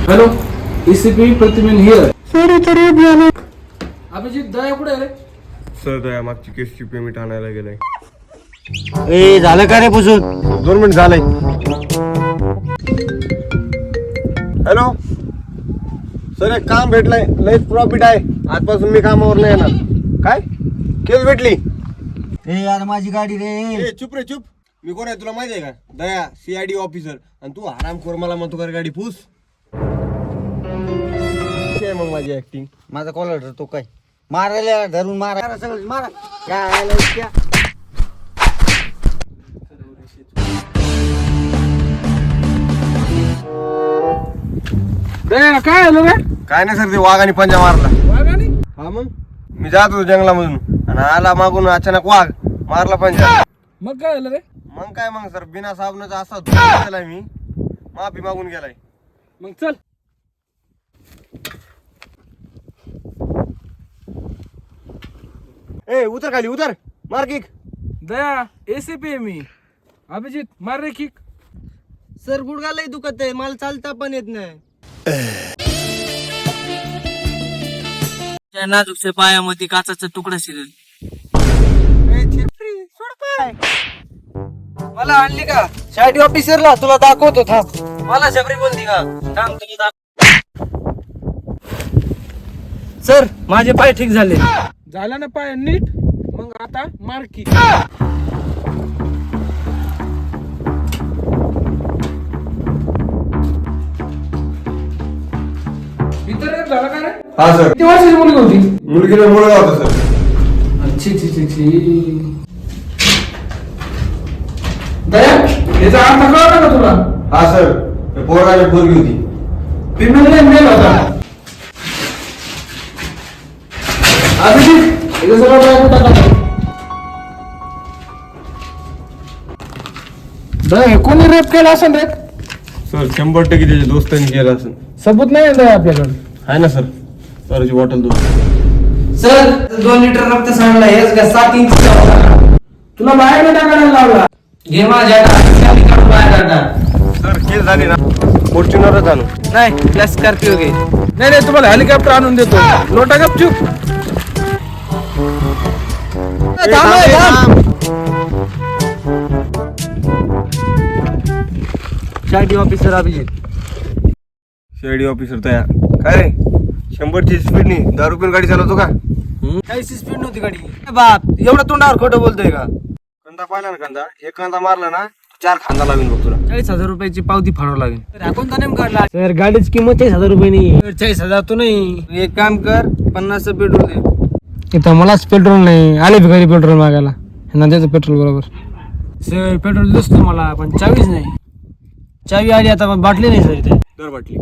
Hello, ACP Pradyuman here. Sir इथे अभिजित दया कुठे आहे रे? सर दया मागची केसची पेमेंट आणायला गेलाय. ए झालं का रे पुसून? 2 मिनिट झालंय. हॅलो सर, एक काम भेटलंय, लयच प्रॉफिट आहे. आजपासून मी कामावर नाही येणार. काय केस भेटली? ए यार माझी गाडी रे. ए चुप रे चुप. मी कोण आहे तुला माहिती आहे का? दया CID ऑफिसर. आणि तू हरामखोर मला म्हणतो का गाडी फूस? कशी आहे मग माझी ऍक्टिंग? माझा कॉलर तो काय मारायला धरून मारा सगळं मारा. काय आलं इतक्या? दया काय आलं रे? काय नाही सर, ते वाघाने पंजा मारला. वाघाने? हा मग मी जात होतो जंगलामधून आणि आला मागून अचानक वाघ मारला पंजा. मग काय आलं रे? मग काय मग सर, बिना साबणाचा असा धुवा केलाय मी, माफी मागून गेलाय. मग चल. ए उतर खाली उतर, मार किक. दया एसीपी आहे मी. अभिजित मार रे किक. सर गुडघा लय दुखत आहे, मला चालता पण येत नाही. त्या नाजूकच्या पायामध्ये काचाचा तुकडा शिरेल. मला आणली का शाडी ऑफिसरला? तुला दाखवतो थांब. मला शबरी बोलती का? थांब तुला सर माझे पाय ठीक झाले. झाला ना पाय नीट? मग आता मार किक. इतर एक झाला का रे? हा सर. किती वर्षाची मुलगी होती? मुलगीला मुलगा होता सर. अच्छी छी छी छी. दया याचा अर्थ कळला का तुला? हा सर, पोराने पोरगी होती. फिमेल नाही मेल होता. अभिजित इथे सगळं बाहेर टाका. दया कोणी रेप केला असेल रे? सर 100% त्याच्या दोस्तांनी केला असेल. सबूत नाही दया आपल्याकडे. आहे ना सर, सरची बॉटल दो. सर 2 लिटर रक्त सांडला. हेच का 7 इंचचा होता. तुला बाहेर नाही टाकायला लावला. घे माझ्या काढून बाहेर काढा. सर केस झाली ना, फॉर्च्युनरच आणू. नाही प्लस स्कॉर्पिओ घे. नाही नाही, तुम्हाला हेलिकॉप्टर आणून देतो. लोटा गपचूप. शाडी ऑफिसर अभिजित. CID ऑफिसर तया. काय रे 100ची स्पीडनी 10 रुपये गाडी चालवतो का? काही स्पीड नव्हती गाडी. बाप एवढं तोंडावर खोटं बोलतोय का? कांदा पाहिला ना, कांदा एक कांदा मारला ना 4 खांदा लागेल बघ तुला. 40,000 रुपयाची पावती फाडावं लागेल. कोणता नेम काढला? सर गाडीची किंमत 40,000 रुपये नाही. 40,000 तो नाही. एक काम कर 50 पेट्रोल दे. इथं मलाच पेट्रोल नाही. आले भिकारी पेट्रोल मागायला. ह्यांना द्यायचं पेट्रोल बरोबर. सर पेट्रोल दिसतो मला, पण चावीच नाही. चावी आली आता पण बाटली नाही सर इथे. दर बाटली.